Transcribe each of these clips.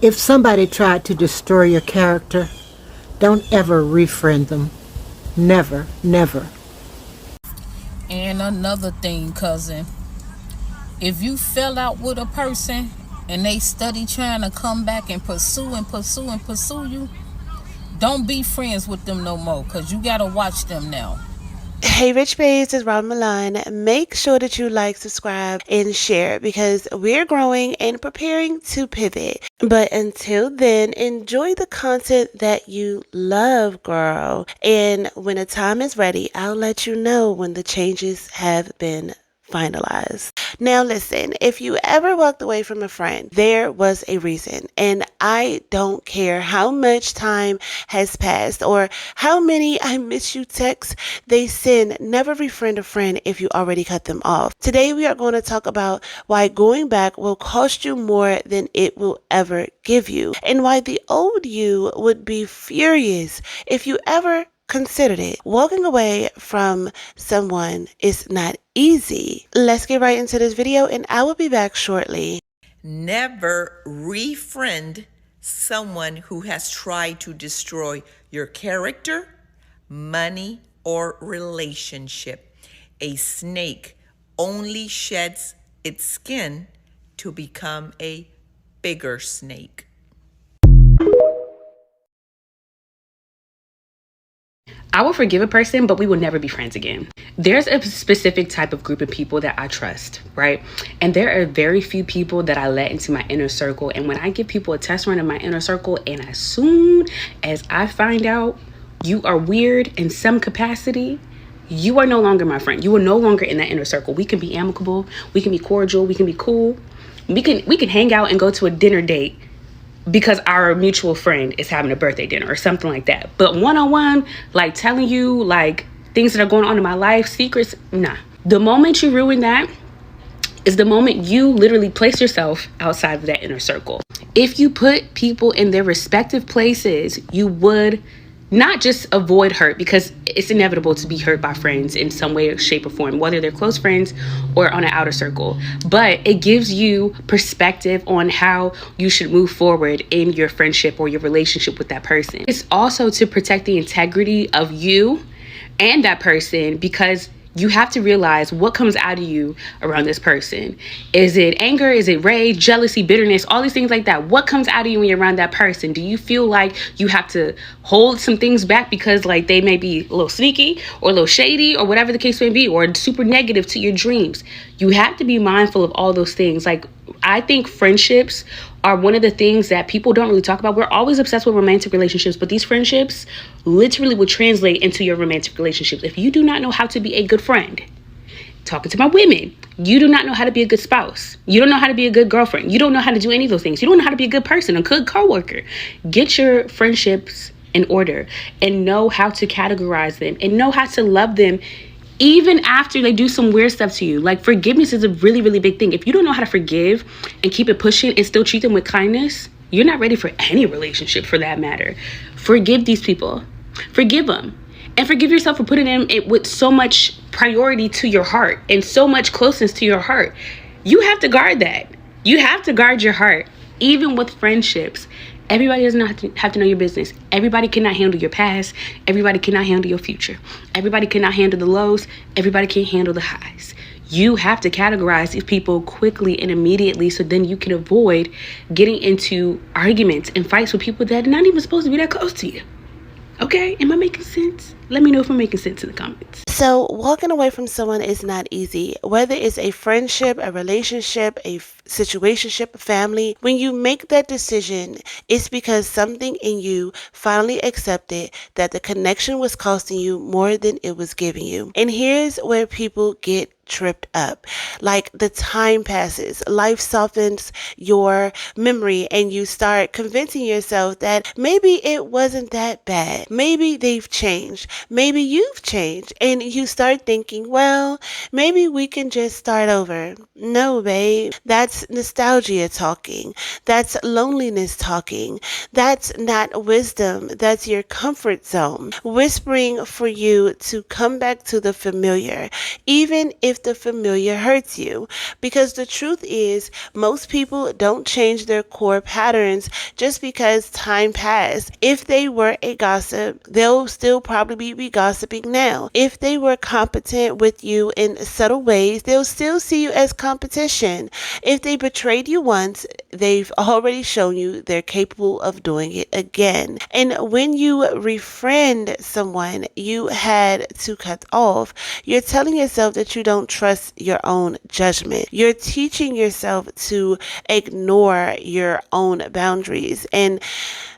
If somebody tried to destroy your character, don't ever refriend them. Never, never. And another thing, cousin, if you fell out with a person and they study trying to come back and pursue you, don't be friends with them no more, because you got to watch them now. Hey Rych Babes, it's Robyn Milan. Make sure that you like, subscribe, and share because we're growing and preparing to pivot. But until then, enjoy the content that you love, girl. And when the time is ready, I'll let you know when the changes have been finalized. Now listen, if you ever walked away from a friend, there was a reason. And I don't care how much time has passed or how many I miss you texts they send. Never refriend a friend if you already cut them off. Today we are going to talk about why going back will cost you more than it will ever give you, and why the old you would be furious if you ever considered it. Walking away from someone is not easy. Let's get right into this video and I will be back shortly. Never refriend someone who has tried to destroy your character, money, or relationship. A snake only sheds its skin to become a bigger snake. I will forgive a person, but we will never be friends again. There's a specific type of group of people that I trust, right? And there are very few people that I let into my inner circle. And when I give people a test run in my inner circle, and as soon as I find out you are weird in some capacity, you are no longer my friend. You are no longer in that inner circle. We can be amicable, we can be cordial, we can be cool. We can hang out and go to a dinner date because our mutual friend is having a birthday dinner or something like that. But one-on-one, like telling you like things that are going on in my life, secrets, nah. The moment you ruin that is the moment you literally place yourself outside of that inner circle. If you put people in their respective places, you would not just avoid hurt, because it's inevitable to be hurt by friends in some way, shape, or form, whether they're close friends or on an outer circle. But it gives you perspective on how you should move forward in your friendship or your relationship with that person. It's also to protect the integrity of you and that person, because you have to realize what comes out of you around this person. Is it anger? Is it rage, jealousy, bitterness, all these things like that? What comes out of you when you're around that person? Do you feel like you have to hold some things back because like they may be a little sneaky or a little shady or whatever the case may be, or super negative to your dreams? You have to be mindful of all those things. Like, I think friendships are one of the things that people don't really talk about. We're always obsessed with romantic relationships, but these friendships literally would translate into your romantic relationships. If you do not know how to be a good friend, talking to my women, you do not know how to be a good spouse. You don't know how to be a good girlfriend. You don't know how to do any of those things. You don't know how to be a good person, a good coworker. Get your friendships in order and know how to categorize them and know how to love them even after they do some weird stuff to you. Like, forgiveness is a really, really big thing. If you don't know how to forgive and keep it pushing and still treat them with kindness, you're not ready for any relationship for that matter. Forgive these people. Forgive them. And forgive yourself for putting them with so much priority to your heart and so much closeness to your heart. You have to guard that. You have to guard your heart, even with friendships. Everybody does not have to know your business. Everybody cannot handle your past. Everybody cannot handle your future. Everybody cannot handle the lows. Everybody can't handle the highs. You have to categorize these people quickly and immediately, so then you can avoid getting into arguments and fights with people that are not even supposed to be that close to you. Okay? Am I making sense? Let me know if I'm making sense in the comments. So walking away from someone is not easy. Whether it's a friendship, a relationship, a situationship, family, when you make that decision, it's because something in you finally accepted that the connection was costing you more than it was giving you. And here's where people get tripped up. Like, the time passes, life softens your memory, and you start convincing yourself that maybe it wasn't that bad. Maybe they've changed. Maybe you've changed. And and you start thinking, well, maybe we can just start over. No, babe, that's nostalgia talking. That's loneliness talking. That's not wisdom. That's your comfort zone, whispering for you to come back to the familiar, even if the familiar hurts you. Because the truth is, most people don't change their core patterns just because time passed. If they were a gossip, they'll still probably be gossiping now. If they were competent with you in subtle ways, they'll still see you as competition. If they betrayed you once, they've already shown you they're capable of doing it again. And when you refriend someone you had to cut off, you're telling yourself that you don't trust your own judgment. You're teaching yourself to ignore your own boundaries. And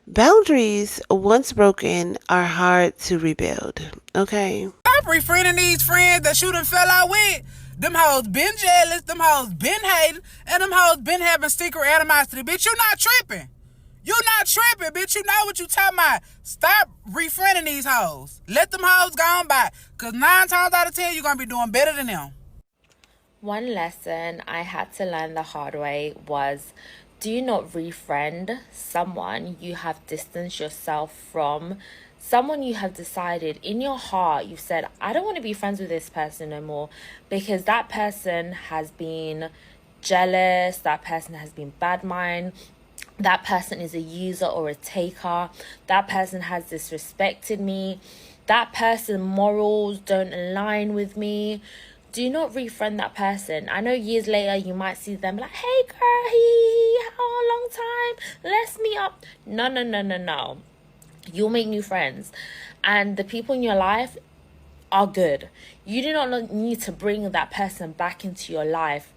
boundaries, once broken, are hard to rebuild. Okay? Stop refriending these friends that you done fell out with. Them hoes been jealous, them hoes been hating, and them hoes been having secret animosity. Bitch, you not tripping. You not tripping, bitch. You know what you talking about. Stop refriending these hoes. Let them hoes go on by. Because 9 times out of 10, you're going to be doing better than them. One lesson I had to learn the hard way was, do not refriend someone you have distanced yourself from. Someone you have decided in your heart, you've said, I don't want to be friends with this person no more because that person has been jealous, that person has been bad mind, that person is a user or a taker, that person has disrespected me, that person's morals don't align with me. Do not refriend that person. I know years later you might see them like, hey girl, how long time? Let's meet up. No. You'll make new friends. And the people in your life are good. You do not need to bring that person back into your life,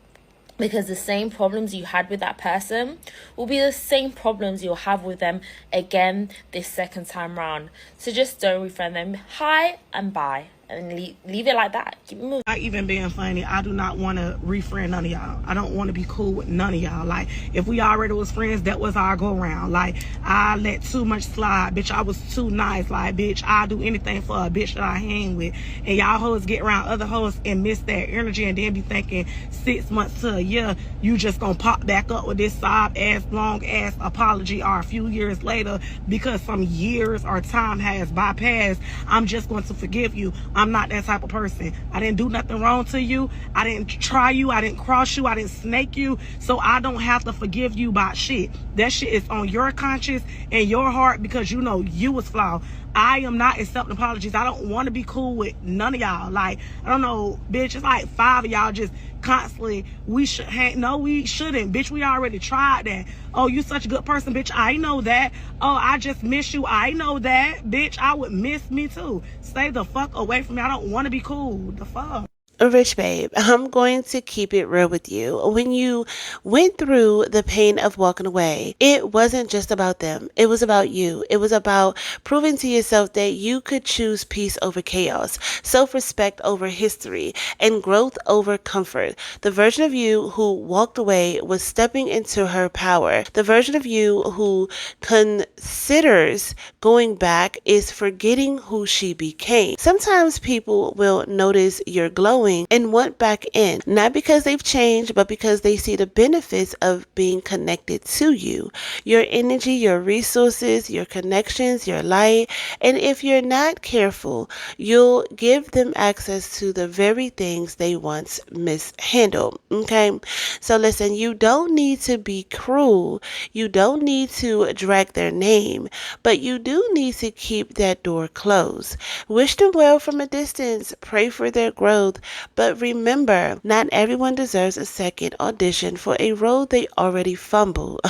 because the same problems you had with that person will be the same problems you'll have with them again this second time round. So just don't refriend them. Hi and bye. And leave it like that. Keep it moving. Not even being funny, I do not want to refriend none of y'all. I don't want to be cool with none of y'all. Like, if we already was friends, that was our go around. Like, I let too much slide. Bitch, I was too nice. Like, bitch, I'll do anything for a bitch that I hang with. And y'all hoes get around other hoes and miss that energy and then be thinking 6 months to a year, you just gonna pop back up with this sob-ass, long-ass apology, or a few years later, because some years or time has bypassed, I'm just going to forgive you. I'm not that type of person. I didn't do nothing wrong to you. I didn't try you. I didn't cross you. I didn't snake you. So I don't have to forgive you about shit. That shit is on your conscience and your heart because you know you was flawed. I am not accepting apologies. I don't want to be cool with none of y'all. Like, I don't know, bitch, it's like 5 of y'all just constantly, we should hang. No, we shouldn't. Bitch, we already tried that. Oh, you such a good person, bitch. I know that. Oh, I just miss you. I know that. Bitch, I would miss me too. Stay the fuck away from me. I don't want to be cool. The fuck? Rych Babe, I'm going to keep it real with you. When you went through the pain of walking away, it wasn't just about them. It was about you. It was about proving to yourself that you could choose peace over chaos, self-respect over history, and growth over comfort. The version of you who walked away was stepping into her power. The version of you who considers going back is forgetting who she became. Sometimes people will notice you're glowing and want back in, not because they've changed, but because they see the benefits of being connected to you, your energy, your resources, your connections, your light. And if you're not careful, you'll give them access to the very things they once mishandled. Okay, so listen, you don't need to be cruel, you don't need to drag their name, but you do need to keep that door closed. Wish them well from a distance, pray for their growth. But remember, not everyone deserves a second audition for a role they already fumbled.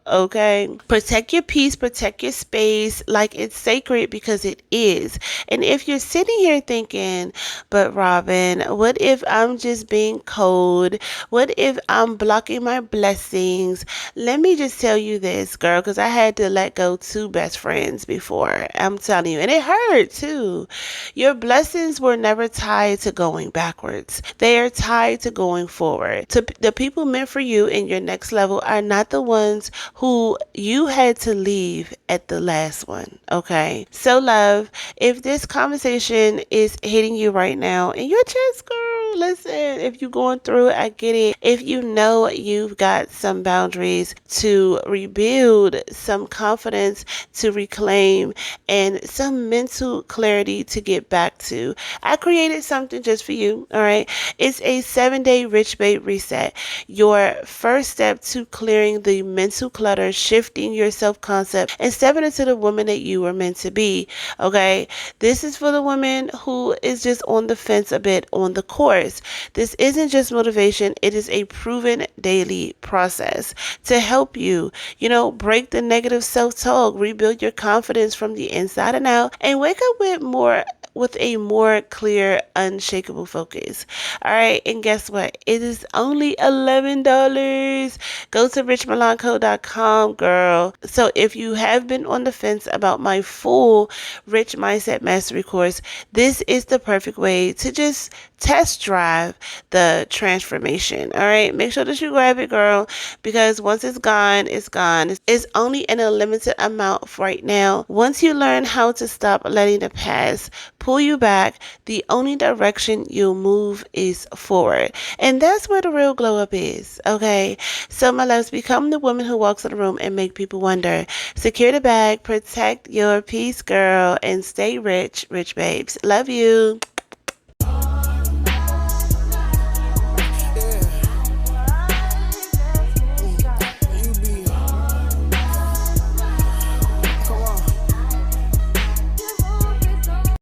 Okay? Protect your peace, protect your space like it's sacred, because it is. And if you're sitting here thinking, but Robyn, what if I'm just being cold? What if I'm blocking my blessings? Let me just tell you this, girl, because I had to let go 2 best friends before. I'm telling you, and it hurt too. Your blessings were never tied to going backwards. They are tied to going forward. The people meant for you in your next level are not the ones who you had to leave at the last one, okay? So love, if this conversation is hitting you right now in your chest, girl, listen, if you're going through it, I get it. If you know you've got some boundaries to rebuild, some confidence to reclaim, and some mental clarity to get back to, I created something just for you, all right? It's a 7-day Rych Babe Reset, your first step to clearing the mental clutter, shifting your self-concept, and stepping into the woman that you were meant to be, okay? This is for the woman who is just on the fence a bit on the course. This isn't just motivation, it is a proven daily process to help you, break the negative self-talk, rebuild your confidence from the inside and out, and wake up with a more clear, unshakable focus. All right, and guess what? It is only $11. Go to richmilanco.com, girl. So if you have been on the fence about my full Rich Mindset Mastery course, this is the perfect way to just test drive the transformation. All right, make sure that you grab it, girl, because once it's gone, it's gone. It's only in a limited amount right now. Once you learn how to stop letting the past pull you back, the only direction you'll move is forward. And that's where the real glow up is, okay? So my loves, become the woman who walks in the room and make people wonder. Secure the bag, protect your peace, girl, and stay rich, Rych Babes. Love you.